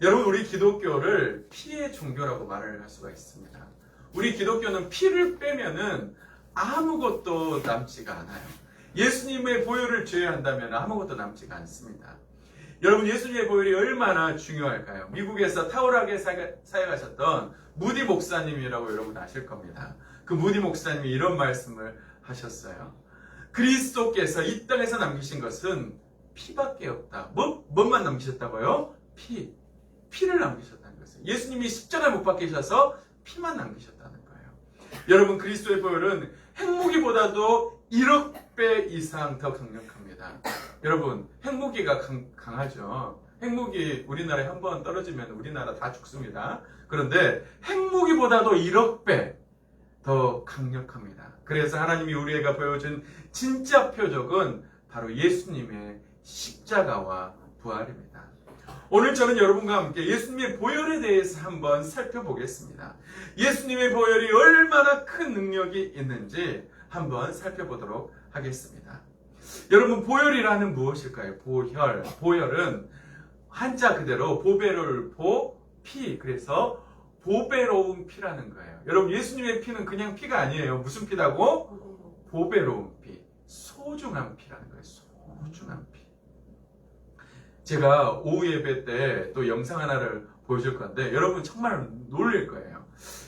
여러분, 우리 기독교를 피의 종교라고 말을 할 수가 있습니다. 우리 기독교는 피를 빼면은 아무것도 남지가 않아요. 예수님의 보혈을 제외한다면 아무것도 남지가 않습니다. 여러분, 예수님의 보혈이 얼마나 중요할까요? 미국에서 탁월하게 사역하셨던 무디 목사님이라고 여러분 아실 겁니다. 그 무디 목사님이 이런 말씀을 하셨어요. 그리스도께서 이 땅에서 남기신 것은 피밖에 없다. 뭐만 남기셨다고요? 피를 남기셨다는 것이에요. 예수님이 십자가에 못 박히셔서 피만 남기셨다는 거예요. 여러분, 그리스도의 보혈은 핵무기보다도 1억 배 이상 더 강력합니다. 여러분, 핵무기가 강하죠. 핵무기 우리나라에 한번 떨어지면 우리나라 다 죽습니다. 그런데 핵무기보다도 1억 배 더 강력합니다. 그래서 하나님이 우리에게 보여준 진짜 표적은 바로 예수님의 십자가와 부활입니다. 오늘 저는 여러분과 함께 예수님의 보혈에 대해서 한번 살펴보겠습니다. 예수님의 보혈이 얼마나 큰 능력이 있는지 한번 살펴보도록 하겠습니다. 여러분, 보혈이라는 무엇일까요? 보혈은 한자 그대로 보배를 피, 그래서 보배로운 피라는 거예요. 여러분, 예수님의 피는 그냥 피가 아니에요. 무슨 피라고? 보배로운 피, 소중한 피라는 거예요. 소중한 피. 제가 오후 예배 때 또 영상 하나를 보여줄 건데 여러분 정말 놀랄 거예요.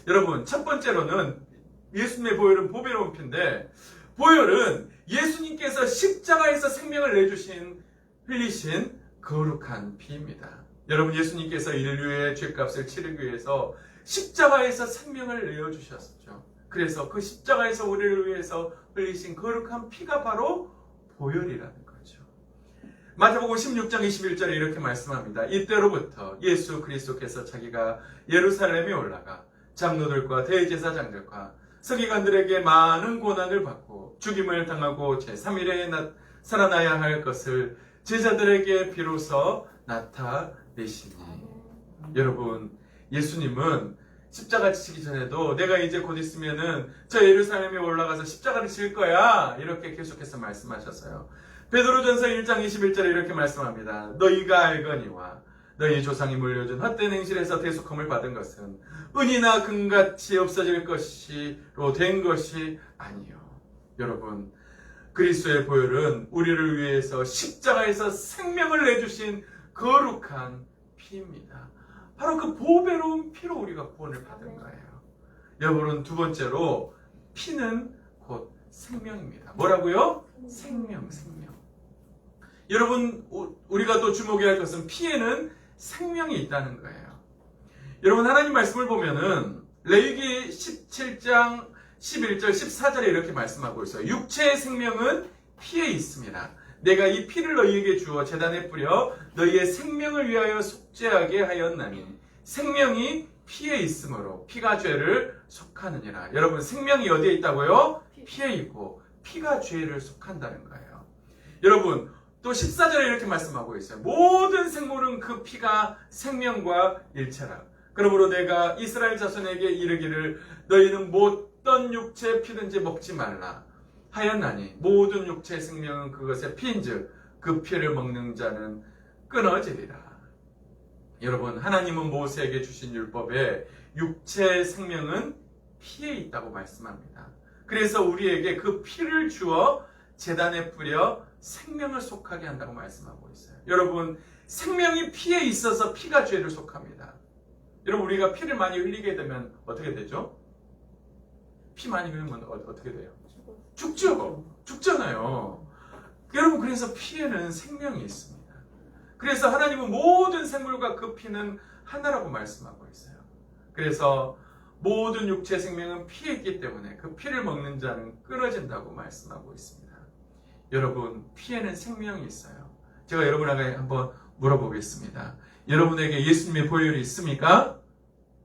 여러분, 첫 번째로는 예수님의 보혈은 보배로운 피인데, 보혈은 예수님께서 십자가에서 생명을 흘리신 거룩한 피입니다. 여러분, 예수님께서 인류의 죄값을 치르기 위해서 십자가에서 생명을 내어주셨죠. 그래서 그 십자가에서 우리를 위해서 흘리신 거룩한 피가 바로 보혈이라는 거죠. 마태복음 16장 21절에 이렇게 말씀합니다. 이때로부터 예수 그리스도께서 자기가 예루살렘에 올라가 장로들과 대제사장들과 서기관들에게 많은 고난을 받고 죽임을 당하고 제3일에 살아나야 할 것을 제자들에게 비로소 나타내시니. 여러분, 예수님은 십자가 지시기 전에도 내가 이제 곧 있으면은 저 예루살렘에 올라가서 십자가를 질 거야, 이렇게 계속해서 말씀하셨어요. 베드로전서 1장 21절에 이렇게 말씀합니다. 너희가 알거니와 너희 조상이 물려준 헛된 행실에서 대속함을 받은 것은 은이나 금같이 없어질 것이로 된 것이 아니요. 여러분, 그리스도의 보혈은 우리를 위해서 십자가에서 생명을 내주신 거룩한 피입니다. 바로 그 보배로운 피로 우리가 구원을 받은 거예요. 여러분, 두 번째로 피는 곧 생명입니다. 뭐라고요? 생명. 여러분, 우리가 또 주목해야 할 것은 피에는 생명이 있다는 거예요. 여러분, 하나님 말씀을 보면은 레위기 17장 11절 14절에 이렇게 말씀하고 있어요. 육체의 생명은 피에 있습니다. 내가 이 피를 너희에게 주어 제단에 뿌려 너희의 생명을 위하여 속죄하게 하였나니 생명이 피에 있으므로 피가 죄를 속하느니라. 여러분, 생명이 어디에 있다고요? 피에 있고 피가 죄를 속한다는 거예요. 여러분, 또 14절에 이렇게 말씀하고 있어요. 모든 생물은 그 피가 생명과 일체라. 그러므로 내가 이스라엘 자손에게 이르기를 너희는 어떤 육체의 피든지 먹지 말라 하였나니 모든 육체의 생명은 그것의 피인즉 그 피를 먹는 자는 끊어지리라. 여러분, 하나님은 모세에게 주신 율법에 육체의 생명은 피에 있다고 말씀합니다. 그래서 우리에게 그 피를 주어 제단에 뿌려 생명을 속하게 한다고 말씀하고 있어요. 여러분, 생명이 피에 있어서 피가 죄를 속합니다. 여러분, 우리가 피를 많이 흘리게 되면 어떻게 되죠? 피 많이 흘리면 어떻게 돼요? 죽잖아요. 여러분, 그래서 피에는 생명이 있습니다. 그래서 하나님은 모든 생물과 그 피는 하나라고 말씀하고 있어요. 그래서 모든 육체 생명은 피에 있기 때문에 그 피를 먹는 자는 끊어진다고 말씀하고 있습니다. 여러분, 피에는 생명이 있어요. 제가 여러분에게 한번 물어보겠습니다. 여러분에게 예수님의 보혈이 있습니까?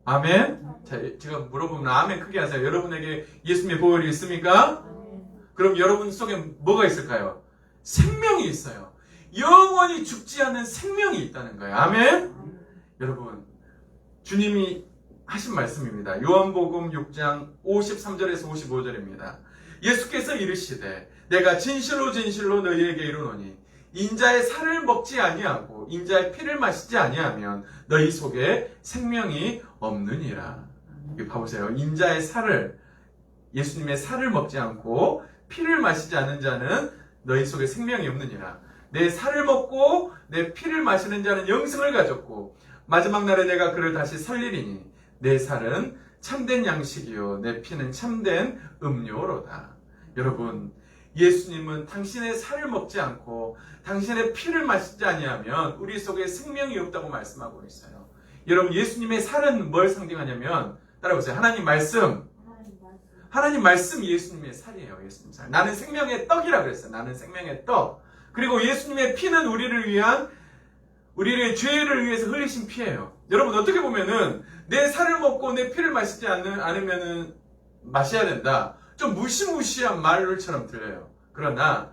아멘? 자, 제가 물어보면 아멘 크게 하세요. 여러분에게 예수님의 보혈이 있습니까? 그럼 여러분 속에 뭐가 있을까요? 생명이 있어요. 영원히 죽지 않는 생명이 있다는 거예요. 아멘? 여러분, 주님이 하신 말씀입니다. 요한복음 6장 53절에서 55절입니다. 예수께서 이르시되 내가 진실로 진실로 너희에게 이르노니 인자의 살을 먹지 아니하고 인자의 피를 마시지 아니하면 너희 속에 생명이 없느니라. 여기 봐보세요. 인자의 살을, 예수님의 살을 먹지 않고 피를 마시지 않는 자는 너희 속에 생명이 없느니라. 내 살을 먹고 내 피를 마시는 자는 영생을 가졌고 마지막 날에 내가 그를 다시 살리리니 내 살은 참된 양식이요 내 피는 참된 음료로다. 여러분, 예수님은 당신의 살을 먹지 않고 당신의 피를 마시지 아니하면 우리 속에 생명이 없다고 말씀하고 있어요. 여러분, 예수님의 살은 뭘 상징하냐면, 따라보세요. 하나님 말씀. 하나님 말씀 예수님의 살이에요. 예수님 살. 나는 생명의 떡이라 그랬어요. 나는 생명의 떡. 그리고 예수님의 피는 우리의 죄를 위해서 흘리신 피예요. 여러분, 어떻게 보면은 내 살을 먹고 내 피를 마시지 않으면은 마셔야 된다. 좀 무시무시한 말처럼 들려요. 그러나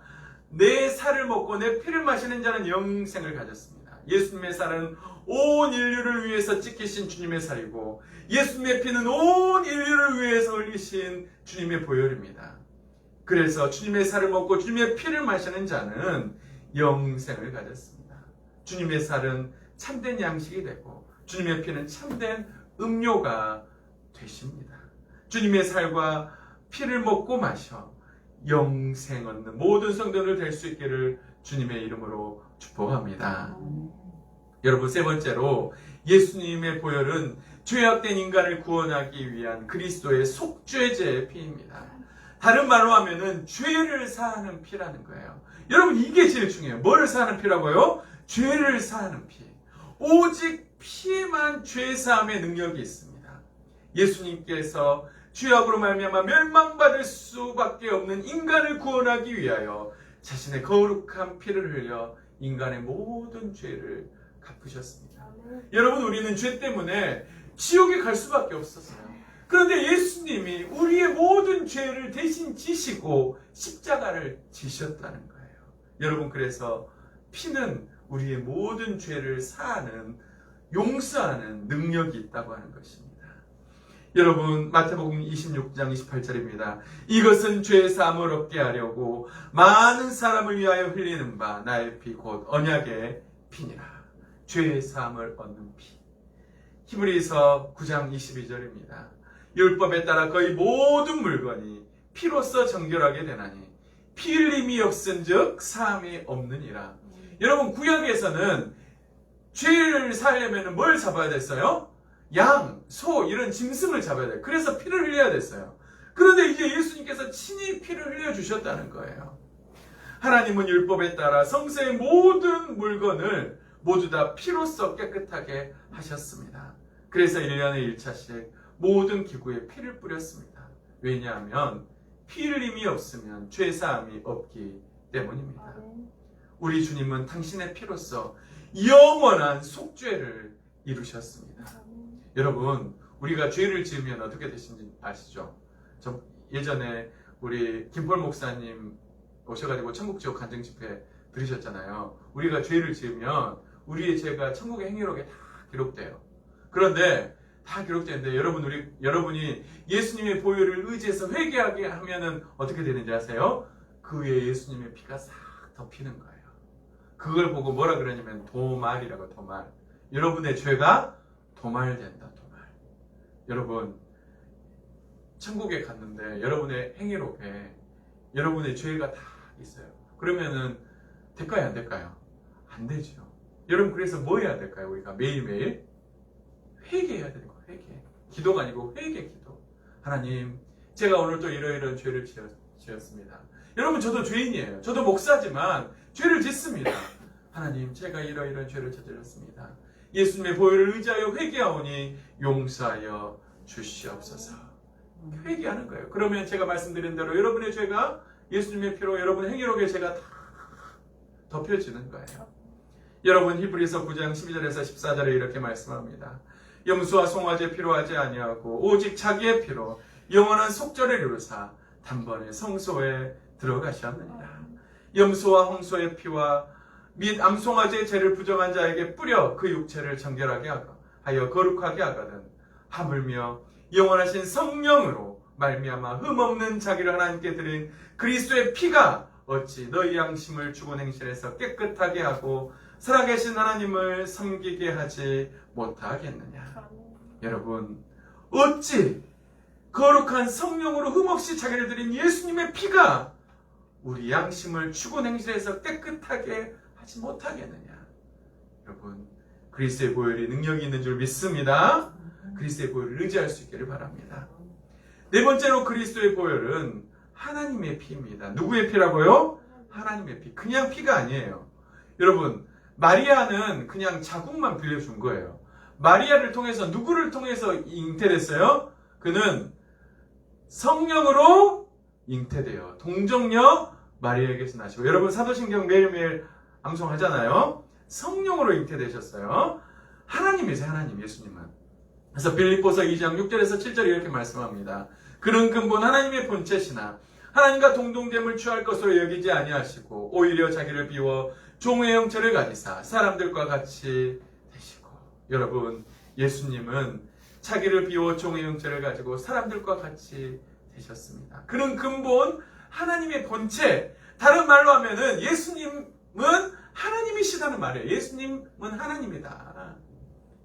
내 살을 먹고 내 피를 마시는 자는 영생을 가졌습니다. 예수님의 살은 온 인류를 위해서 찢기신 주님의 살이고 예수님의 피는 온 인류를 위해서 흘리신 주님의 보혈입니다. 그래서 주님의 살을 먹고 주님의 피를 마시는 자는 영생을 가졌습니다. 주님의 살은 참된 양식이 되고 주님의 피는 참된 음료가 되십니다. 주님의 살과 피를 먹고 마셔 영생 얻는 모든 성도들 될 수 있기를 주님의 이름으로 축복합니다. 여러분, 세 번째로 예수님의 보혈은 죄악된 인간을 구원하기 위한 그리스도의 속죄제의 피입니다. 다른 말로 하면은 죄를 사하는 피라는 거예요. 여러분, 이게 제일 중요해요. 뭐를 사하는 피라고요? 죄를 사하는 피. 오직 피에만 죄 사함의 능력이 있습니다. 예수님께서 죄악으로 말미암아 멸망받을 수밖에 없는 인간을 구원하기 위하여 자신의 거룩한 피를 흘려 인간의 모든 죄를 갚으셨습니다. 여러분, 우리는 죄 때문에 지옥에 갈 수밖에 없었어요. 그런데 예수님이 우리의 모든 죄를 대신 지시고 십자가를 지셨다는 거예요. 여러분, 그래서 피는 우리의 모든 죄를 사하는, 용서하는 능력이 있다고 하는 것입니다. 여러분, 마태복음 26장 28절입니다. 이것은 죄 사함을 얻게 하려고 많은 사람을 위하여 흘리는 바 나의 피 곧 언약의 피니라. 죄 사함을 얻는 피. 히브리서 9장 22절입니다. 율법에 따라 거의 모든 물건이 피로써 정결하게 되나니 피 흘림이 없은즉 사함이 없느니라. 여러분, 구약에서는 죄를 사하려면 뭘 잡아야 됐어요? 양, 소 이런 짐승을 잡아야 돼요. 그래서 피를 흘려야 됐어요. 그런데 이제 예수님께서 친히 피를 흘려주셨다는 거예요. 하나님은 율법에 따라 성서의 모든 물건을 모두 다 피로써 깨끗하게 하셨습니다. 그래서 1년에 1차씩 모든 기구에 피를 뿌렸습니다. 왜냐하면 피 흘림이 없으면 죄사함이 없기 때문입니다. 우리 주님은 당신의 피로써 영원한 속죄를 이루셨습니다. 여러분, 우리가 죄를 지으면 어떻게 되신지 아시죠? 예전에 우리 김폴 목사님 오셔가지고 천국지옥 간증 집회 들으셨잖아요. 우리가 죄를 지으면 우리의 죄가 천국의 행위록에 다 기록돼요. 그런데 다 기록되는데 여러분이 예수님의 보혈을 의지해서 회개하게 하면은 어떻게 되는지 아세요? 그 위에 예수님의 피가 싹 덮이는 거예요. 그걸 보고 뭐라 그러냐면 도말이라고, 도말. 여러분의 죄가 도말된다, 도말. 여러분, 천국에 갔는데 여러분의 행위록에 여러분의 죄가 다 있어요. 그러면은 될까요, 안 될까요? 안 되죠. 여러분, 그래서 뭐 해야 될까요? 우리가 매일매일 회개해야 되는 거예요. 회개. 기도가 아니고 회개 기도. 하나님, 제가 오늘 또 이러이러한 죄를 지었습니다. 여러분, 저도 죄인이에요. 저도 목사지만 죄를 짓습니다. 하나님, 제가 이러이러한 죄를 저질렀습니다. 예수님의 보혈을 의지하여 회개하오니 용서하여 주시옵소서. 회개하는 거예요. 그러면 제가 말씀드린 대로 여러분의 죄가 예수님의 피로 여러분의 행위록에 죄가 다 덮여지는 거예요. 여러분, 히브리서 9장 12절에서 14절에 이렇게 말씀합니다. 염소와 송아지의 피로 하지 아니하고 오직 자기의 피로 영원한 속죄를 이루사 단번에 성소에 들어가셨느니라. 염소와 홍소의 피와 및 암송아지의 죄를 부정한 자에게 뿌려 그 육체를 정결하게 하여 거룩하게 하거든 하물며 영원하신 성령으로 말미암아 흠없는 자기를 하나님께 드린 그리스도의 피가 어찌 너희 양심을 죽은 행실에서 깨끗하게 하고 살아계신 하나님을 섬기게 하지 못하겠느냐. 여러분, 어찌 거룩한 성령으로 흠없이 자기를 드린 예수님의 피가 우리 양심을 죽은 행실에서 깨끗하게 하지 못하겠느냐. 여러분, 그리스도의 보혈이 능력이 있는 줄 믿습니다. 그리스도의 보혈을 의지할 수 있기를 바랍니다. 네 번째로 그리스도의 보혈은 하나님의 피입니다. 누구의 피라고요? 하나님의 피. 그냥 피가 아니에요. 여러분, 마리아는 그냥 자궁만 빌려준 거예요. 마리아를 통해서 누구를 통해서 잉태됐어요? 그는 성령으로 잉태돼요. 동정녀 마리아에게서 나시고, 여러분 사도신경 매일매일 암송하잖아요. 성령으로 잉태되셨어요. 하나님이세요. 하나님, 예수님은. 그래서 빌립보서 2장 6절에서 7절 이렇게 말씀합니다. 그는 근본 하나님의 본체시나 하나님과 동등됨을 취할 것으로 여기지 아니하시고 오히려 자기를 비워 종의 형체를 가지사 사람들과 같이 되시고. 여러분, 예수님은 자기를 비워 종의 형체를 가지고 사람들과 같이 되셨습니다. 그는 근본 하나님의 본체. 다른 말로 하면은 예수님은 하나님이시다는 말이에요. 예수님은 하나님이다.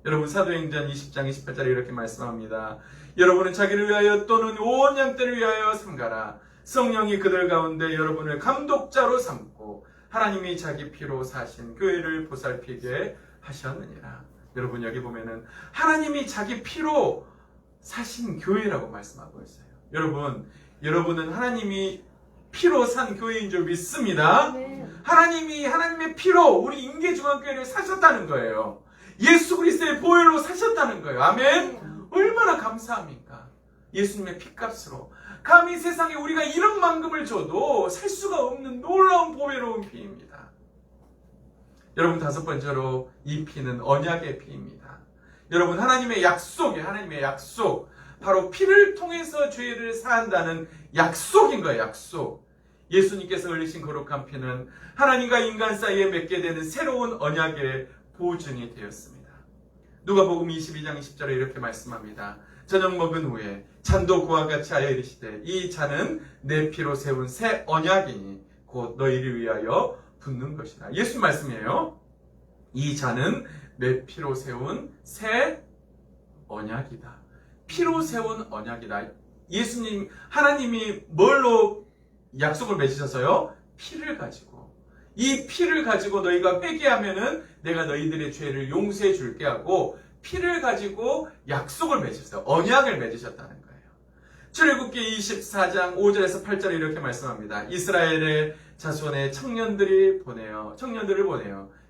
여러분, 사도행전 20장 28절에 이렇게 말씀합니다. 여러분은 자기를 위하여 또는 온 양떼를 위하여 삼가라. 성령이 그들 가운데 여러분을 감독자로 삼고 하나님이 자기 피로 사신 교회를 보살피게 하셨느니라. 여러분, 여기 보면은 하나님이 자기 피로 사신 교회라고 말씀하고 있어요. 여러분은 하나님이 피로 산 교회인 줄 믿습니다. 네. 하나님이 하나님의 피로 우리 인계중앙교회를 사셨다는 거예요. 예수 그리스도의 보혈로 사셨다는 거예요. 아멘. 얼마나 감사합니까? 예수님의 피값으로 감히 세상에 우리가 1억만금을 줘도 살 수가 없는 놀라운 보배로운 피입니다. 여러분, 다섯 번째로 이 피는 언약의 피입니다. 여러분, 하나님의 약속, 바로 피를 통해서 죄를 사한다는 약속인 거예요. 약속. 예수님께서 흘리신 거룩한 피는 하나님과 인간 사이에 맺게 되는 새로운 언약의 보증이 되었습니다. 누가복음 22장 20절에 이렇게 말씀합니다. 저녁 먹은 후에 잔도 그와 같이 하여 이르시되 이 잔은 내 피로 세운 새 언약이니 곧 너희를 위하여 붓는 것이다. 예수님 말씀이에요. 이 잔은 내 피로 세운 새 언약이다. 피로 세운 언약이다. 예수님, 하나님이 뭘로 약속을 맺으셔서요? 피를 가지고. 이 피를 가지고 너희가 회개하면은 내가 너희들의 죄를 용서해 줄게 하고 피를 가지고 약속을 맺으셨어요. 언약을 맺으셨다는 거예요. 출애굽기 24장 5절에서 8절에 이렇게 말씀합니다. 이스라엘의 자손의 청년들을 보내요.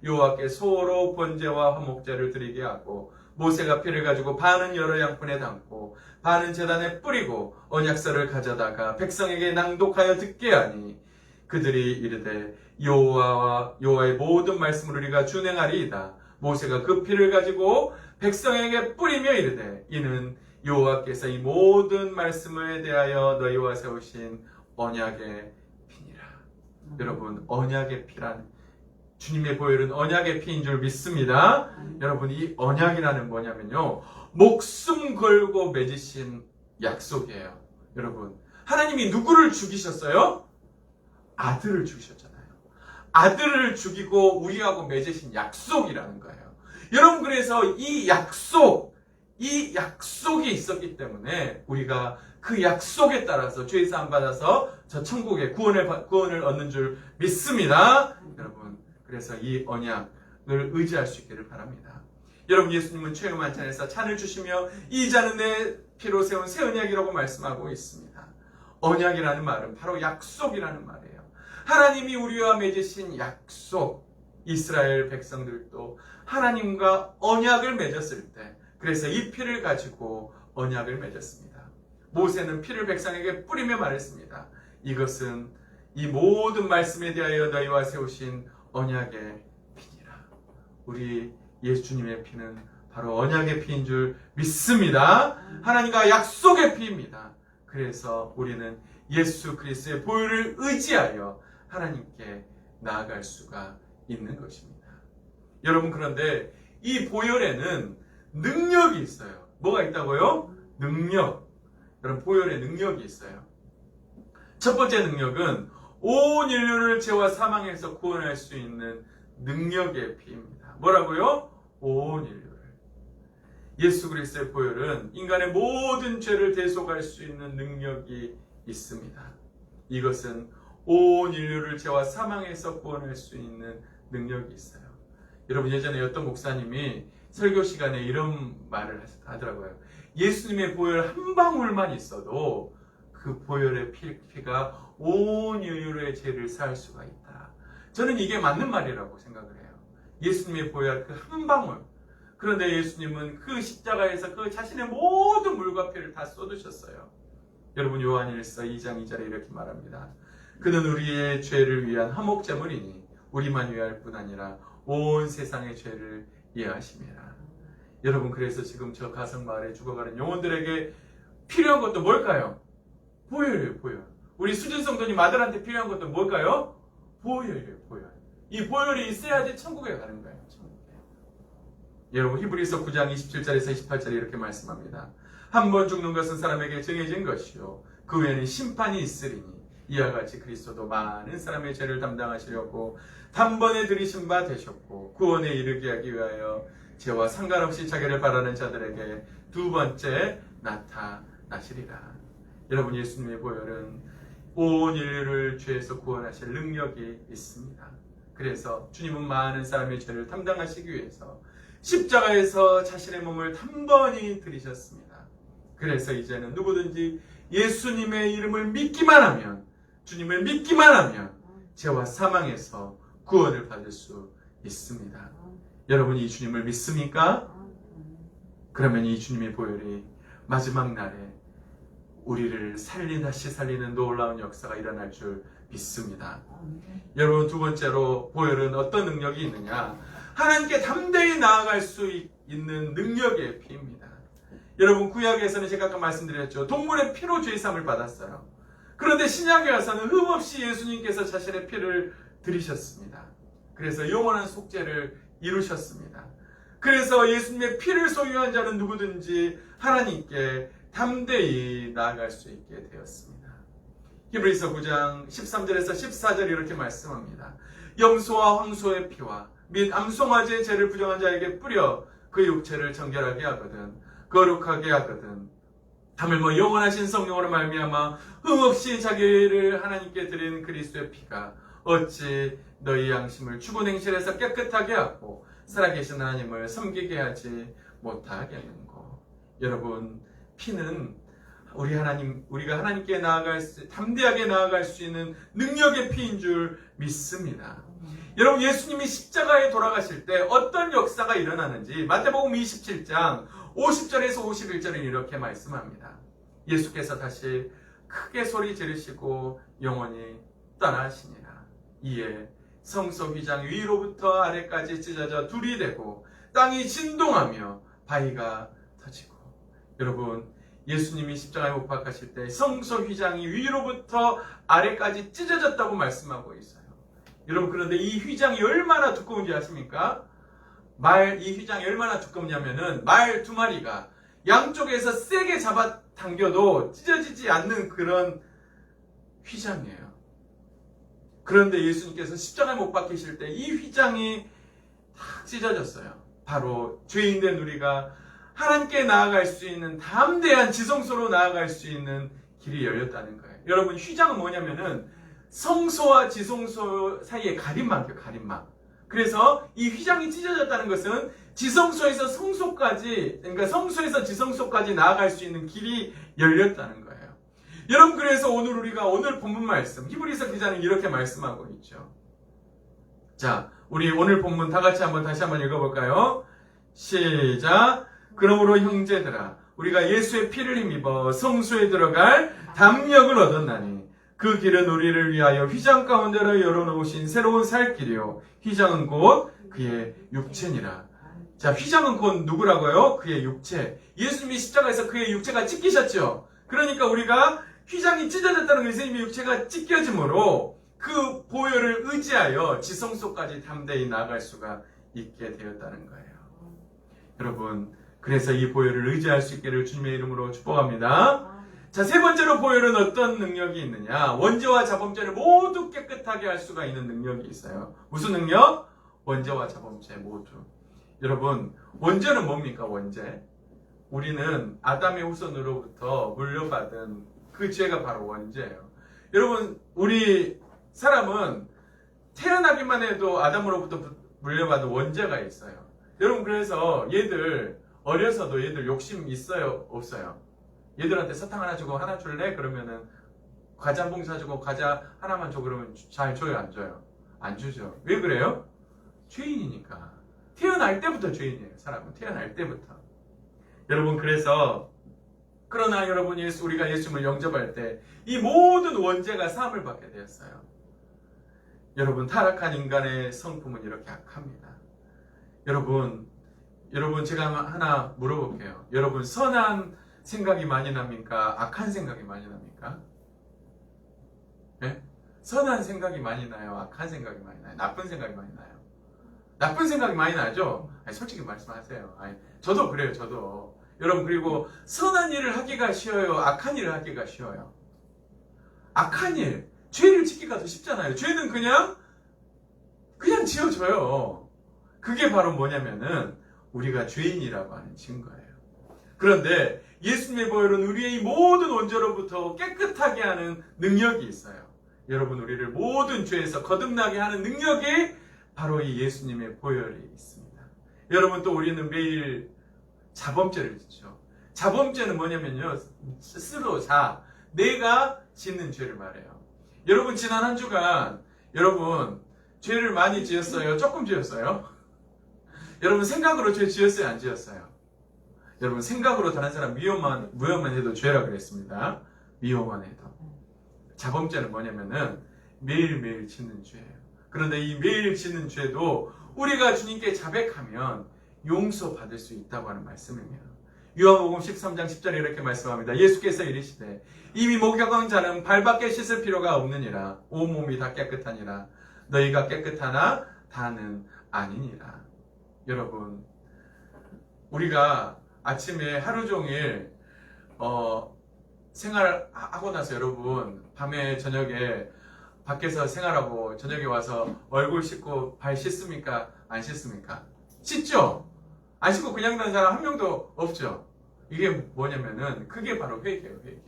여호와께 소로 번제와 화목제를 드리게 하고 모세가 피를 가지고 반은 여러 양푼에 담고 반은 제단에 뿌리고 언약서를 가져다가 백성에게 낭독하여 듣게 하니 그들이 이르되 여호와의 모든 말씀을 우리가 준행하리이다. 모세가 그 피를 가지고 백성에게 뿌리며 이르되 이는 여호와께서 이 모든 말씀에 대하여 너희와 세우신 언약의 피니라. 여러분, 언약의 피란 주님의 보혈은 언약의 피인 줄 믿습니다. 여러분, 이 언약이라는 뭐냐면요, 목숨 걸고 맺으신 약속이에요. 여러분, 하나님이 누구를 죽이셨어요? 아들을 죽이셨잖아요. 아들을 죽이고 우리하고 맺으신 약속이라는 거예요. 여러분, 그래서 이 약속이 있었기 때문에 우리가 그 약속에 따라서 죄 사함 받아서 저 천국의 구원을 얻는 줄 믿습니다. 여러분, 그래서 이 언약을 의지할 수 있기를 바랍니다. 여러분, 예수님은 최후 만찬에서 잔을 주시며 이 잔은 내 피로 세운 새 언약이라고 말씀하고 있습니다. 언약이라는 말은 바로 약속이라는 말이에요. 하나님이 우리와 맺으신 약속. 이스라엘 백성들도 하나님과 언약을 맺었을 때, 그래서 이 피를 가지고 언약을 맺었습니다. 모세는 피를 백성에게 뿌리며 말했습니다. 이것은 이 모든 말씀에 대하여 너희와 세우신 언약의 피니라. 우리 예수님의 피는 바로 언약의 피인 줄 믿습니다. 하나님과 약속의 피입니다. 그래서 우리는 예수 그리스도의 보혈을 의지하여 하나님께 나아갈 수가 있는 것입니다. 여러분, 그런데 이 보혈에는 능력이 있어요. 뭐가 있다고요? 능력. 여러분, 보혈에 능력이 있어요. 첫 번째 능력은 온 인류를 죄와 사망에서 구원할 수 있는 능력의 피입니다. 뭐라고요? 온 인류를. 예수 그리스도의 보혈은 인간의 모든 죄를 대속할 수 있는 능력이 있습니다. 이것은 온 인류를 죄와 사망에서 구원할 수 있는 능력이 있어요. 여러분, 예전에 어떤 목사님이 설교 시간에 이런 말을 하더라고요. 예수님의 보혈 한 방울만 있어도 그 보혈의 피가 온 인류의 죄를 사할 수가 있다. 저는 이게 맞는 말이라고 생각을 해요. 예수님의 보혈 그 한 방울. 그런데 예수님은 그 십자가에서 그 자신의 모든 물과 피를 다 쏟으셨어요. 여러분, 요한일서 2장 2절에 이렇게 말합니다. 그는 우리의 죄를 위한 화목제물이니 우리만 위할 뿐 아니라 온 세상의 죄를 이해하심이라. 여러분, 그래서 지금 저 가성마을에 죽어가는 영혼들에게 필요한 것도 뭘까요? 보혈이에요, 보혈. 우리 수진성도님 아들한테 필요한 것도 뭘까요? 보혈이에요, 보혈. 이 보혈이 있어야지 천국에 가는 거예요, 천국에. 여러분, 히브리서 9장 27절에서 28절에 이렇게 말씀합니다. 한 번 죽는 것은 사람에게 정해진 것이요 그 후에는 심판이 있으리니 이와 같이 그리스도도 많은 사람의 죄를 담당하시려고 단번에 들이신 바 되셨고 구원에 이르게 하기 위하여 죄와 상관없이 자기를 바라는 자들에게 두 번째 나타나시리라. 여러분, 예수님의 보혈은 온 인류를 죄에서 구원하실 능력이 있습니다. 그래서 주님은 많은 사람의 죄를 담당하시기 위해서 십자가에서 자신의 몸을 단번히 들이셨습니다. 그래서 이제는 누구든지 예수님의 이름을 믿기만 하면, 주님을 믿기만 하면 죄와 사망에서 구원을 받을 수 있습니다. 여러분, 이 주님을 믿습니까? 그러면 이 주님의 보혈이 마지막 날에 우리를 다시 살리는 놀라운 역사가 일어날 줄 믿습니다. 여러분, 두 번째로 보혈은 어떤 능력이 있느냐? 하나님께 담대히 나아갈 수 있는 능력의 피입니다. 여러분, 구약에서는 제가 아까 말씀드렸죠. 동물의 피로 죄사함을 받았어요. 그런데 신약에 와서는 흠없이 예수님께서 자신의 피를 들이셨습니다. 그래서 영원한 속죄를 이루셨습니다. 그래서 예수님의 피를 소유한 자는 누구든지 하나님께 담대히 나아갈 수 있게 되었습니다. 히브리서 9장 13절에서 14절 이렇게 말씀합니다. 염소와 황소의 피와 및 암송아지의 죄를 부정한 자에게 뿌려 그 육체를 정결하게 하거든 거룩하게 하거든 하물며 영원하신 성령으로 말미암아 흠없이 자기를 하나님께 드린 그리스도의 피가 어찌 너희 양심을 죽은 행실에서 깨끗하게 하고 살아계신 하나님을 섬기게 하지 못하겠는고. 여러분, 피는 우리가 하나님께 담대하게 나아갈 수 있는 능력의 피인 줄 믿습니다. 여러분, 예수님이 십자가에 돌아가실 때 어떤 역사가 일어나는지 마태복음 27장 50절에서 51절은 이렇게 말씀합니다. 예수께서 다시 크게 소리 지르시고 영원히 떠나시니라. 이에 성소 휘장 위로부터 아래까지 찢어져 둘이 되고 땅이 진동하며 바위가 터지고. 여러분, 예수님이 십자가에 못 박히실 때 성소 휘장이 위로부터 아래까지 찢어졌다고 말씀하고 있어요. 여러분, 그런데 이 휘장이 얼마나 두꺼운지 아십니까? 이 휘장이 얼마나 두껍냐면은 말 두 마리가 양쪽에서 세게 잡아 당겨도 찢어지지 않는 그런 휘장이에요. 그런데 예수님께서 십자가에 못 박히실 때 이 휘장이 탁 찢어졌어요. 바로 죄인된 우리가 하나님께 나아갈 수 있는 담대한 지성소로 나아갈 수 있는 길이 열렸다는 거예요. 여러분, 휘장은 뭐냐면은 성소와 지성소 사이에 가림막이에요. 가림막. 그래서 이 휘장이 찢어졌다는 것은 지성소에서 성소까지, 그러니까 성소에서 지성소까지 나아갈 수 있는 길이 열렸다는 거예요. 여러분, 그래서 오늘 본문 말씀 히브리서 기자는 이렇게 말씀하고 있죠. 자, 우리 오늘 본문 다 같이 다시 한번 읽어볼까요? 시작. 그러므로 형제들아, 우리가 예수의 피를 힘입어 성소에 들어갈 담력을 얻었나니 그 길은 우리를 위하여 휘장 가운데로 열어놓으신 새로운 살 길이요 휘장은 곧 그의 육체니라. 자, 휘장은 곧 누구라고요? 그의 육체. 예수님이 십자가에서 그의 육체가 찢기셨죠. 그러니까 우리가 휘장이 찢어졌다는 것은 예수님의 육체가 찢겨짐으로 그 보혈을 의지하여 지성소까지 담대히 나아갈 수가 있게 되었다는 거예요. 여러분, 그래서 이 보혈을 의지할 수 있기를 주님의 이름으로 축복합니다. 자, 세 번째로 보혈은 어떤 능력이 있느냐? 원죄와 자범죄를 모두 깨끗하게 할 수가 있는 능력이 있어요. 무슨 능력? 원죄와 자범죄 모두. 여러분, 원죄는 뭡니까? 원죄. 우리는 아담의 후손으로부터 물려받은 그 죄가 바로 원죄예요. 여러분, 우리 사람은 태어나기만 해도 아담으로부터 물려받은 원죄가 있어요. 여러분, 그래서 얘들 어려서도 얘들 욕심 있어요? 없어요? 얘들한테 사탕 하나 주고 하나 줄래? 그러면은 과자 한 봉지 사주고 과자 하나만 줘 그러면 잘 줘요? 안 줘요? 안 주죠. 왜 그래요? 죄인이니까. 태어날 때부터 죄인이에요. 사람은 태어날 때부터. 여러분, 그러나 여러분, 우리가 예수님을 영접할 때 이 모든 원죄가 사함을 받게 되었어요. 여러분, 타락한 인간의 성품은 이렇게 악합니다. 여러분 제가 하나 물어볼게요. 여러분, 선한 생각이 많이 납니까? 악한 생각이 많이 납니까? 네? 선한 생각이 많이 나요? 악한 생각이 많이 나요? 나쁜 생각이 많이 나요? 나쁜 생각이 많이 나죠? 아니, 솔직히 말씀하세요. 아니, 저도 그래요. 저도. 여러분, 그리고 선한 일을 하기가 쉬워요? 악한 일을 하기가 쉬워요? 악한 일, 죄를 짓기가 더 쉽잖아요. 죄는 그냥 지어져요. 그게 바로 뭐냐면은 우리가 죄인이라고 하는 증거예요. 그런데 예수님의 보혈은 우리의 모든 원죄로부터 깨끗하게 하는 능력이 있어요. 여러분, 우리를 모든 죄에서 거듭나게 하는 능력이 바로 이 예수님의 보혈이 있습니다. 여러분, 또 우리는 매일 자범죄를 짓죠. 자범죄는 뭐냐면요, 스스로 내가 짓는 죄를 말해요. 여러분, 지난 한 주간 여러분 죄를 많이 지었어요? 조금 지었어요? 여러분, 생각으로 죄 지었어요? 안 지었어요? 여러분, 생각으로 다른 사람 무효만 해도 죄라 그랬습니다. 미워만 해도. 자범죄는 뭐냐면은 매일매일 짓는 죄예요. 그런데 이 매일 짓는 죄도 우리가 주님께 자백하면 용서받을 수 있다고 하는 말씀입니다. 요한복음 13장 10절에 이렇게 말씀합니다. 예수께서 이르시되 이미 목욕한 자는 발밖에 씻을 필요가 없느니라. 온몸이 다 깨끗하니라. 너희가 깨끗하나 다는 아니니라. 여러분, 우리가 아침에 하루 종일 생활하고 나서 여러분 밤에 저녁에 밖에서 생활하고 저녁에 와서 얼굴 씻고 발 씻습니까? 안 씻습니까? 씻죠? 안 씻고 그냥 다는 사람 한 명도 없죠? 이게 뭐냐면은 그게 바로 회개예요. 회개.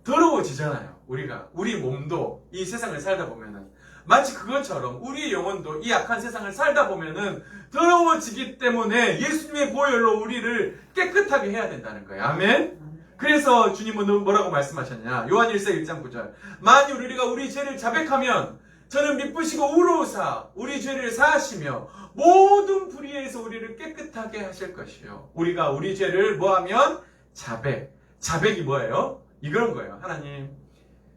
더러워지잖아요. 우리 몸도 이 세상을 살다 보면은 마치 그것처럼 우리의 영혼도 이 악한 세상을 살다 보면은 더러워지기 때문에 예수님의 보혈로 우리를 깨끗하게 해야 된다는 거예요. 아멘? 그래서 주님은 뭐라고 말씀하셨냐? 요한일서 1장 9절. 만일 우리가 우리 죄를 자백하면 저는 미쁘시고 우로우사 우리 죄를 사하시며 모든 불의에서 우리를 깨끗하게 하실 것이요. 우리가 우리 죄를 뭐하면? 자백이 뭐예요? 이런 거예요. 하나님,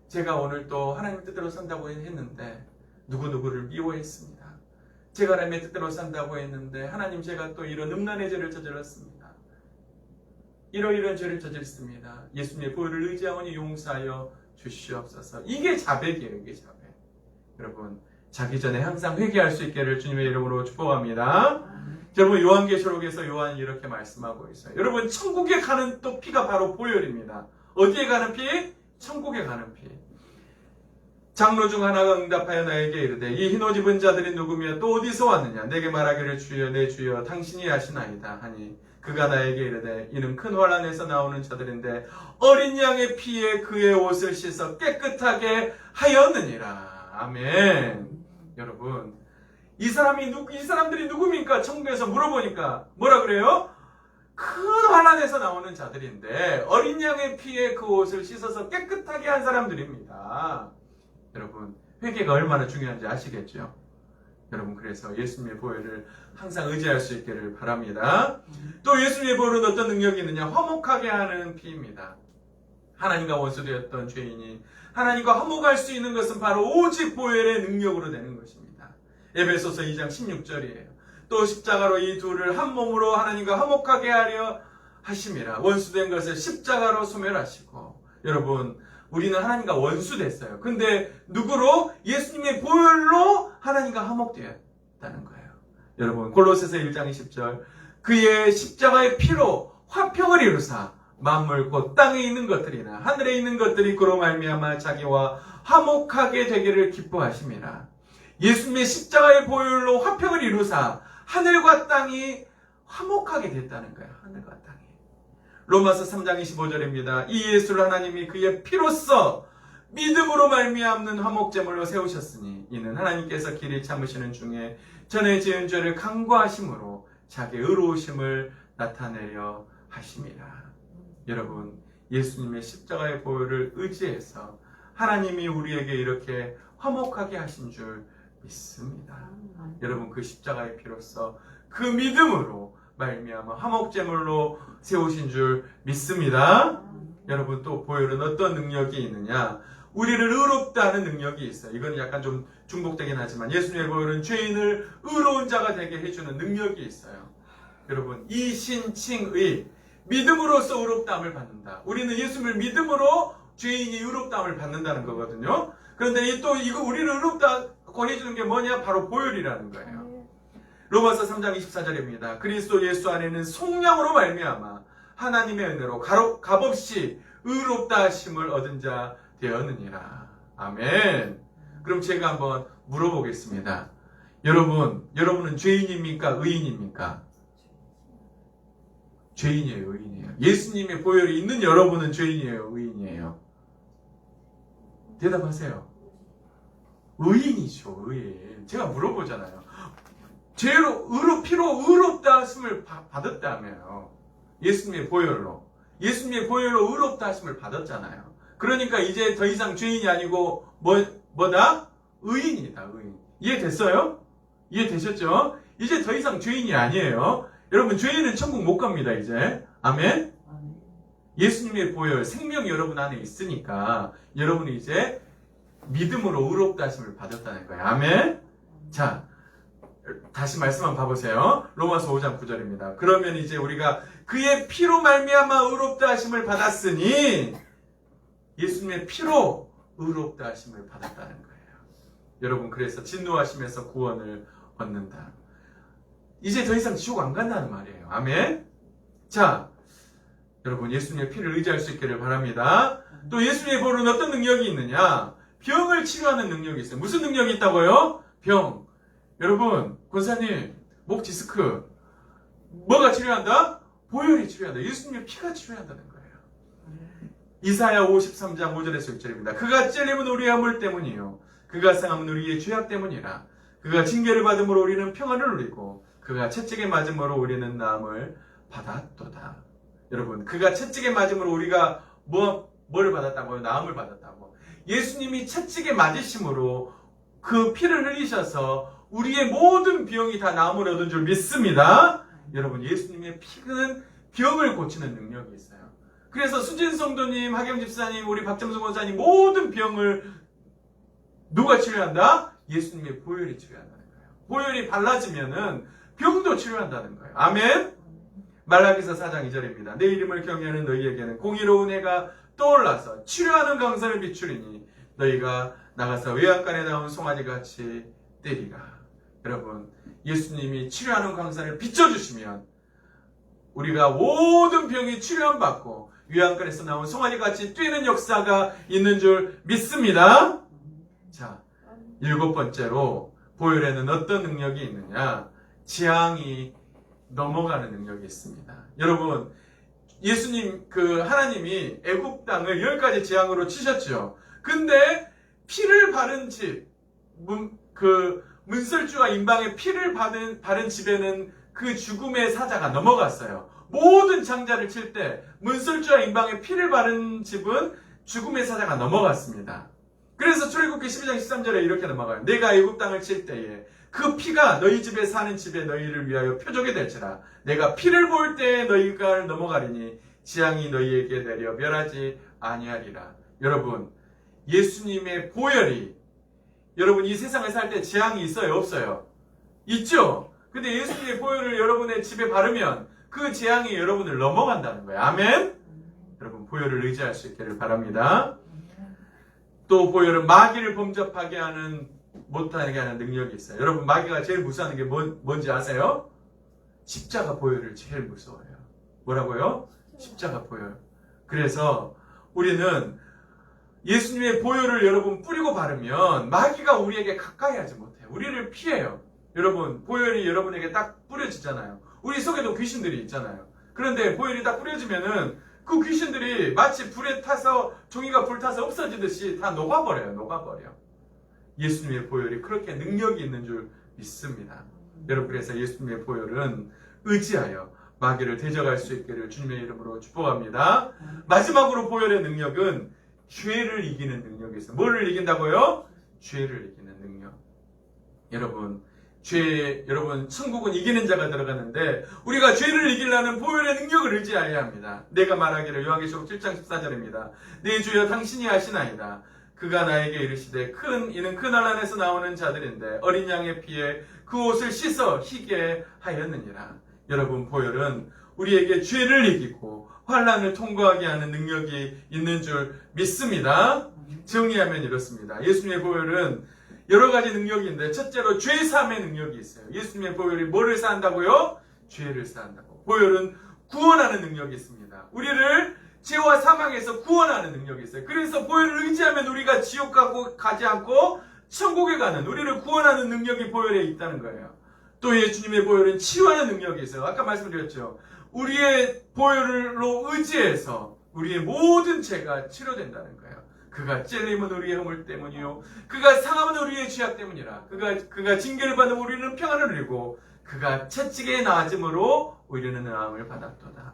제가 오늘 또 하나님 뜻대로 산다고 했는데 누구누구를 미워했습니다. 제가 하나님의 뜻대로 산다고 했는데 하나님, 제가 또 이런 음란의 죄를 저질렀습니다. 이러이러한 죄를 저질렀습니다. 예수님의 보혈을 의지하오니 용서하여 주시옵소서. 이게 자백이에요. 이게 자백. 여러분, 자기 전에 항상 회개할 수 있기를 주님의 이름으로 축복합니다. 여러분, 요한계시록에서 요한이 이렇게 말씀하고 있어요. 여러분, 천국에 가는 또 피가 바로 보혈입니다. 어디에 가는 피? 천국에 가는 피. 장로 중 하나가 응답하여 나에게 이르되 이 흰 옷 입은 자들이 누구며 또 어디서 왔느냐? 내게 말하기를 주여 내 주여 당신이 아시나이다 하니 그가 나에게 이르되 이는 큰 환난에서 나오는 자들인데 어린 양의 피에 그의 옷을 씻어 깨끗하게 하였느니라. 아멘. 여러분, 이 사람들이 누굽니까? 천국에서 물어보니까 뭐라 그래요? 큰 환난에서 나오는 자들인데 어린 양의 피에 그 옷을 씻어서 깨끗하게 한 사람들입니다. 여러분, 회개가 얼마나 중요한지 아시겠죠? 여러분, 그래서 예수님의 보혈을 항상 의지할 수 있기를 바랍니다. 또 예수님의 보혈은 어떤 능력이 있느냐? 화목하게 하는 피입니다. 하나님과 원수되었던 죄인이 하나님과 화목할 수 있는 것은 바로 오직 보혈의 능력으로 되는 것입니다. 에베소서 2장 16절이에요. 또 십자가로 이 둘을 한 몸으로 하나님과 화목하게 하려 하심이라. 원수된 것을 십자가로 소멸하시고. 여러분, 우리는 하나님과 원수됐어요. 근데 누구로? 예수님의 보혈로 하나님과 화목되었다는 거예요. 여러분, 골로새서 1장 20절. 그의 십자가의 피로 화평을 이루사 만물 곧 땅에 있는 것들이나 하늘에 있는 것들이 그로 말미암아 자기와 화목하게 되기를 기뻐하심이라. 예수님의 십자가의 보혈로 화평을 이루사 하늘과 땅이 화목하게 됐다는 거예요. 하늘과 땅이. 로마서 3장 25절입니다. 이 예수를 하나님이 그의 피로써 믿음으로 말미암는 화목제물로 세우셨으니 이는 하나님께서 길이 참으시는 중에 전에 지은 죄를 간구하심으로 자기의 의로우심을 나타내려 하심이라. 여러분, 예수님의 십자가의 보혈을 의지해서 하나님이 우리에게 이렇게 화목하게 하신 줄 믿습니다. 여러분, 그 십자가의 피로써 그 믿음으로 말미암아 화목제물로 세우신 줄 믿습니다. 여러분, 또 보혈은 어떤 능력이 있느냐? 우리를 의롭다 하는 능력이 있어요. 이건 약간 좀 중복되긴 하지만 예수님의 보혈은 죄인을 의로운 자가 되게 해주는 능력이 있어요. 여러분, 이신칭의 믿음으로써 의롭다함을 받는다. 우리는 예수님을 믿음으로 죄인이 의롭다함을 받는다는 거거든요. 그런데 또 이거 우리를 의롭다고 해주는 게 뭐냐? 바로 보혈이라는 거예요. 로마서 3장 24절입니다. 그리스도 예수 안에는 속량으로 말미암아 하나님의 은혜로 값없이 의롭다 하심을 얻은 자 되었느니라. 아멘. 그럼 제가 한번 물어보겠습니다. 여러분은 죄인입니까? 의인입니까? 죄인이에요, 의인이에요. 예수님의 보혈이 있는 여러분은 죄인이에요, 의인이에요? 대답하세요. 의인이죠, 의인. 제가 물어보잖아요. 피로 의롭다 하심을 받았다며요. 예수님의 보혈로 의롭다 하심을 받았잖아요. 그러니까 이제 더 이상 죄인이 아니고 뭐다? 의인이다, 의인. 이해됐어요? 이해되셨죠? 이제 더 이상 죄인이 아니에요. 여러분, 죄인은 천국 못 갑니다, 이제. 아멘? 예수님의 보혈, 생명이 여러분 안에 있으니까 여러분이 이제 믿음으로 의롭다 하심을 받았다는 거예요. 아멘? 자, 다시 말씀 한번 봐보세요. 로마서 5장 9절입니다. 그러면 이제 우리가 그의 피로 말미암아 의롭다 하심을 받았으니 예수님의 피로 의롭다 하심을 받았다는 거예요. 여러분, 그래서 진노하심에서 구원을 얻는다. 이제 더 이상 지옥 안 간다는 말이에요. 아멘? 자, 여러분, 예수님의 피를 의지할 수 있기를 바랍니다. 또 예수님의 보혈은 어떤 능력이 있느냐? 병을 치료하는 능력이 있어요. 무슨 능력이 있다고요? 병. 여러분, 권사님, 목 디스크. 뭐가 치료한다? 보혈이 치료한다. 예수님의 피가 치료한다는 거예요. 이사야 53장 5절에서 6절입니다. 그가 찔림은 우리의 허물 때문이요. 그가 상함은 우리의 죄악 때문이라. 그가 징계를 받음으로 우리는 평안을 누리고 그가 채찍에 맞음으로 우리는 나음을 받았도다. 여러분, 그가 채찍에 맞음으로 우리가 뭐를 받았다고요? 나음을 받았다고. 예수님이 채찍에 맞으심으로 그 피를 흘리셔서 우리의 모든 병이 다 나음을 얻은 줄 믿습니다. 여러분, 예수님의 피는 병을 고치는 능력이 있어요. 그래서 수진 성도님, 하경 집사님, 우리 박정수 권사님 모든 병을 누가 치료한다? 예수님의 보혈이 치료한다는 거예요. 보혈이 발라지면은 병도 치료한다는 거예요. 아멘? 말라기서 4장 2절입니다. 내 이름을 경외하는 너희에게는 공의로운 해가 떠올라서 치료하는 강산을 비추리니 너희가 나가서 외양간에 나온 송아지같이 때리라. 여러분, 예수님이 치료하는 강산을 비춰주시면 우리가 모든 병이 치료받고 외양간에서 나온 송아지같이 뛰는 역사가 있는 줄 믿습니다. 자, 7번째로 보혈에는 어떤 능력이 있느냐? 재앙이 넘어가는 능력이 있습니다. 여러분, 예수님, 하나님이 애굽 땅을 10가지 재앙으로 치셨죠. 근데 피를 바른 집, 문설주와 임방의 피를 바른 집에는 그 죽음의 사자가 넘어갔어요. 모든 장자를 칠 때 문설주와 임방의 피를 바른 집은 죽음의 사자가 넘어갔습니다. 그래서 출애굽기 12장 13절에 이렇게 넘어가요. 내가 애굽 땅을 칠 때에 그 피가 너희 집에 사는 집에 너희를 위하여 표적이 될지라. 내가 피를 볼 때에 너희가 넘어가리니 재앙이 너희에게 내려 멸하지 아니하리라. 여러분, 예수님의 보혈이, 여러분 이 세상을 살 때 재앙이 있어요? 없어요? 있죠? 근데 예수님의 보혈을 여러분의 집에 바르면 그 재앙이 여러분을 넘어간다는 거예요. 아멘? 여러분, 보혈을 의지할 수 있기를 바랍니다. 또 보혈은 마귀를 범접하게 하는, 못하게 하는 능력이 있어요. 여러분, 마귀가 제일 무서워하는 게 뭔지 아세요? 십자가 보혈을 제일 무서워해요. 뭐라고요? 십자가 보혈. 그래서 우리는 예수님의 보혈을 여러분 뿌리고 바르면 마귀가 우리에게 가까이 하지 못해요. 우리를 피해요. 여러분, 보혈이 여러분에게 딱 뿌려지잖아요. 우리 속에도 귀신들이 있잖아요. 그런데 보혈이 딱 뿌려지면은 그 귀신들이 마치 불에 타서, 종이가 불 타서 없어지듯이 다 녹아버려요. 녹아버려. 예수님의 보혈이 그렇게 능력이 있는 줄 믿습니다. 여러분, 그래서 예수님의 보혈은 의지하여 마귀를 대적할 수 있기를 주님의 이름으로 축복합니다. 마지막으로 보혈의 능력은 죄를 이기는 능력이 있어요. 뭐를 이긴다고요? 죄를 이기는 능력. 여러분, 여러분, 천국은 이기는 자가 들어가는데 우리가 죄를 이기려는 보혈의 능력을 의지해야 합니다. 내가 말하기를 요한계시록 7장 14절입니다. 내 주여 당신이 하시나이다. 그가 나에게 이르시되 이는 그 날 안에서 나오는 자들인데 어린 양의 피에 그 옷을 씻어 희게 하였느니라. 여러분, 보혈은 우리에게 죄를 이기고 환난을 통과하게 하는 능력이 있는 줄 믿습니다. 정리하면 이렇습니다. 예수님의 보혈은 여러 가지 능력이 있는데 첫째로 죄 사함의 능력이 있어요. 예수님의 보혈이 뭐를 사한다고요? 죄를 사한다고. 보혈은 구원하는 능력이 있습니다. 우리를 죄와 사망에서 구원하는 능력이 있어요. 그래서 보혈을 의지하면 우리가 지옥 가지 않고 천국에 가는, 우리를 구원하는 능력이 보혈에 있다는 거예요. 또 예수님의 보혈은 치유하는 능력이 있어요. 아까 말씀드렸죠. 우리의 보혈로 의지해서 우리의 모든 죄가 치료된다는 거예요. 그가 찔림은 우리의 허물 때문이요, 그가 상함은 우리의 죄악 때문이라. 그가 징계를 받으면 우리는 평안을 누리고 그가 채찍에 나아짐으로 우리는 나음을 받았도다.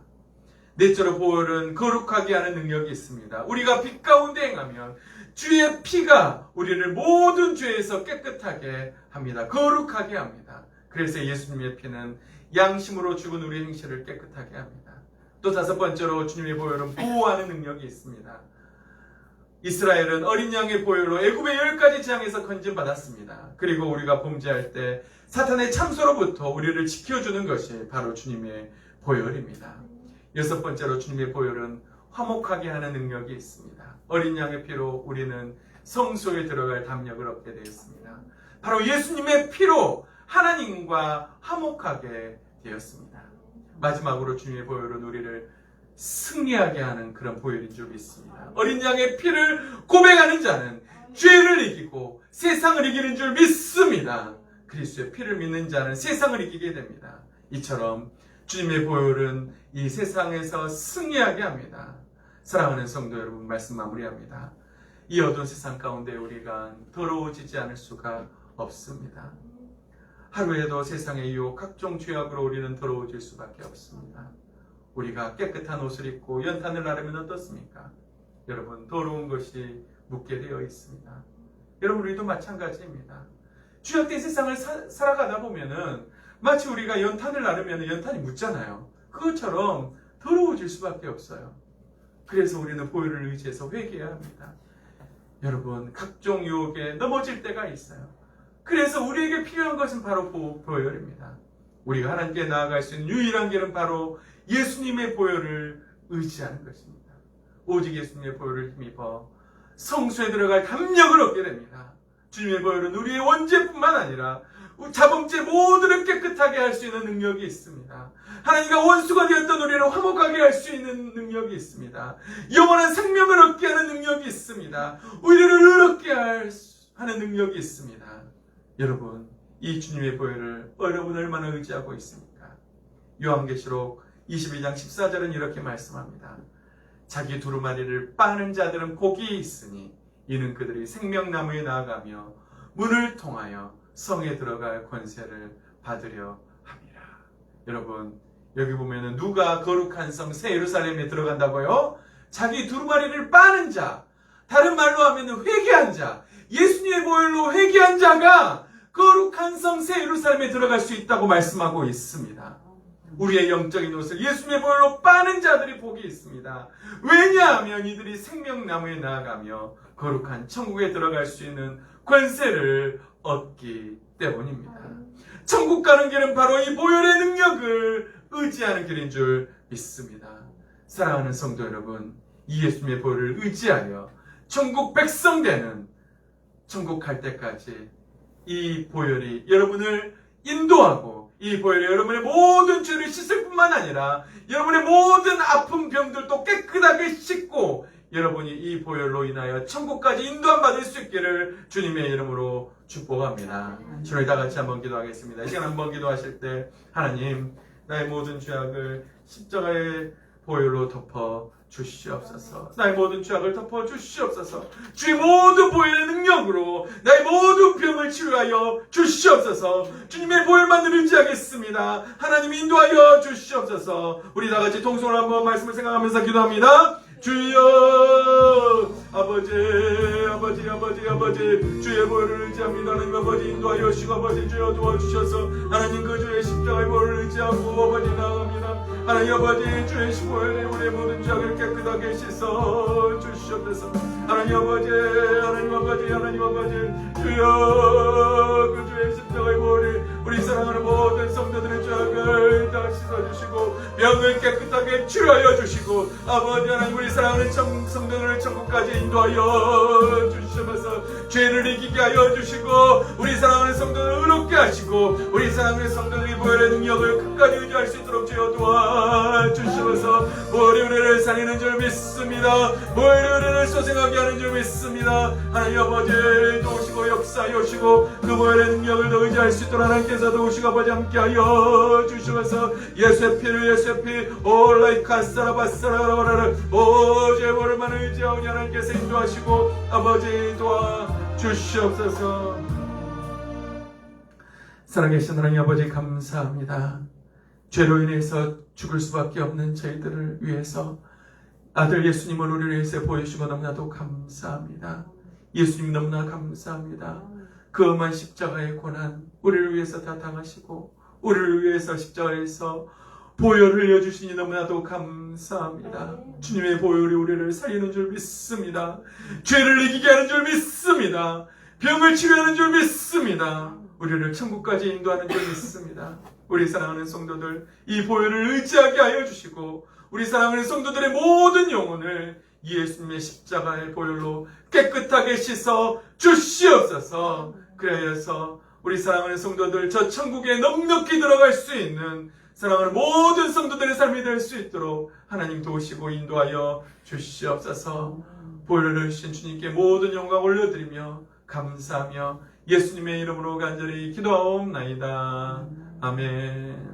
넷째로 보혈은 거룩하게 하는 능력이 있습니다. 우리가 빛 가운데 행하면 주의 피가 우리를 모든 죄에서 깨끗하게 합니다. 거룩하게 합니다. 그래서 예수님의 피는 양심으로 죽은 우리의 행실을 깨끗하게 합니다. 또 다섯 번째로 주님의 보혈은 보호하는 능력이 있습니다. 이스라엘은 어린 양의 보혈로 애굽의 10가지 재앙에서 건진받았습니다. 그리고 우리가 범죄할 때 사탄의 참소로부터 우리를 지켜주는 것이 바로 주님의 보혈입니다. 여섯 번째로 주님의 보혈은 화목하게 하는 능력이 있습니다. 어린 양의 피로 우리는 성소에 들어갈 담력을 얻게 되었습니다. 바로 예수님의 피로 하나님과 화목하게 되었습니다. 마지막으로 주님의 보혈은 우리를 승리하게 하는 그런 보혈인 줄 믿습니다. 어린 양의 피를 고백하는 자는 죄를 이기고 세상을 이기는 줄 믿습니다. 그리스도의 피를 믿는 자는 세상을 이기게 됩니다. 이처럼 주님의 보혈은 이 세상에서 승리하게 합니다. 사랑하는 성도 여러분, 말씀 마무리합니다. 이 어두운 세상 가운데 우리가 더러워지지 않을 수가 없습니다. 하루에도 세상의 유혹, 각종 죄악으로 우리는 더러워질 수밖에 없습니다. 우리가 깨끗한 옷을 입고 연탄을 나르면 어떻습니까? 여러분, 더러운 것이 묻게 되어 있습니다. 여러분, 우리도 마찬가지입니다. 죄악된 세상을 살아가다 보면은 마치 우리가 연탄을 나르면 연탄이 묻잖아요. 그것처럼 더러워질 수밖에 없어요. 그래서 우리는 보혈을 의지해서 회개해야 합니다. 여러분, 각종 유혹에 넘어질 때가 있어요. 그래서 우리에게 필요한 것은 바로 보혈입니다. 우리가 하나님께 나아갈 수 있는 유일한 길은 바로 예수님의 보혈을 의지하는 것입니다. 오직 예수님의 보혈을 힘입어 성소에 들어갈 담력을 얻게 됩니다. 주님의 보혈은 우리의 원죄뿐만 아니라 자범죄 모두를 깨끗하게 할 수 있는 능력이 있습니다. 하나님과 원수가 되었던 우리를 화목하게 할 수 있는 능력이 있습니다. 영원한 생명을 얻게 하는 능력이 있습니다. 우리를 의롭게 하는 능력이 있습니다. 여러분, 이 주님의 보혈을 여러분 얼마나 의지하고 있습니까? 요한계시록 22장 14절은 이렇게 말씀합니다. 자기 두루마리를 빠는 자들은 복이 있으니 이는 그들이 생명나무에 나아가며 문을 통하여 성에 들어갈 권세를 받으려 함이라. 여러분, 여기 보면은 누가 거룩한 성 새 예루살렘에 들어간다고요? 자기 두루마리를 빠는 자, 다른 말로 하면 회개한 자, 예수님의 보혈로 회개한 자가 거룩한 성 새 예루살렘에 들어갈 수 있다고 말씀하고 있습니다. 우리의 영적인 옷을 예수님의 보혈로 빠는 자들이 복이 있습니다. 왜냐하면 이들이 생명나무에 나아가며 거룩한 천국에 들어갈 수 있는 권세를 얻기 때문입니다. 천국 가는 길은 바로 이 보혈의 능력을 의지하는 길인 줄 믿습니다. 사랑하는 성도 여러분, 이 예수님의 보혈을 의지하여 천국 백성 되는, 천국 갈 때까지 이 보혈이 여러분을 인도하고 이 보혈이 여러분의 모든 죄를 씻을 뿐만 아니라 여러분의 모든 아픈 병들도 깨끗하게 씻고 여러분이 이 보혈로 인하여 천국까지 인도함 받을 수 있기를 주님의 이름으로 축복합니다. 주를 다 같이 한번 기도하겠습니다. 이 시간 한번 기도하실 때 하나님 나의 모든 죄악을 십자가의 보혈로 덮어 주시옵소서. 나의 모든 죄악을 덮어 주시옵소서. 주의 모든 보혈의 능력으로 나의 모든 병을 치유하여 주시옵소서. 주님의 보혈만을 의지하겠습니다. 하나님 인도하여 주시옵소서. 우리 다 같이 통성으로 한번 말씀을 생각하면서 기도합니다. 주여 아버지 주의 보혈을 의지합니다. 하나님 아버지 인도하여 주시고 아버지 주여 도와주셔서 하나님 그 주의 십자가의 보혈을 의지하고 아버지 나아갑니다. 하나님 아버지 주의 보혈에 우리의 모든 죄악을 깨끗하게 씻어 주시옵소서. 하나님 아버지 주여 그 주의 십자가의 보혈이 우리 사랑하는 모든 성도들의 죄악을 다 씻어주시고 병을 깨끗하게 치료하여 주시고 아버지 하나님 우리 사랑하는 성도들을 천국까지 인도하여 주시면서 죄를 이기게 하여 주시고 우리 사랑하는 성도들을 의롭게 하시고 우리 사랑하는 성도들이 보혈의 능력을 끝까지 의지할 수 있도록 주여 도와주시면서 보혈의 은혜를 살리는 줄 믿습니다. 보혈의 은혜를 소생하게 하는 줄 믿습니다. 하나님 아버지 도우시고 역사하여 주시고 그 보혈의 능력을 더 의지할 수 있도록 하나님께서 도우시고 아버지 함께하여 주시면서 예수의 피 올라이카사라바사라바라를 오주의 보혈만 의지하오니 하나님께서 인도하시고 아버지 도와주시옵소서. 살아계신 하나님 아버지 감사합니다. 죄로 인해서 죽을 수밖에 없는 저희들을 위해서 아들 예수님을 우리를 위해서 보여주시고 너무나도 감사합니다. 예수님 너무나 감사합니다. 그 엄한 십자가의 고난 우리를 위해서 다 당하시고 우리를 위해서 십자가에서 보혈을 흘려주시니 너무나도 감사합니다. 주님의 보혈이 우리를 살리는 줄 믿습니다. 죄를 이기게 하는 줄 믿습니다. 병을 치료하는 줄 믿습니다. 우리를 천국까지 인도하는 줄 믿습니다. 우리 사랑하는 성도들 이 보혈을 의지하게 하여 주시고 우리 사랑하는 성도들의 모든 영혼을 예수님의 십자가의 보혈로 깨끗하게 씻어 주시옵소서. 그래서 우리 사랑하는 성도들 저 천국에 넉넉히 들어갈 수 있는 사랑하는 모든 성도들의 삶이 될 수 있도록 하나님 도우시고 인도하여 주시옵소서. 보혈을 주신 주님께 모든 영광 올려드리며 감사하며 예수님의 이름으로 간절히 기도하옵나이다. 아멘.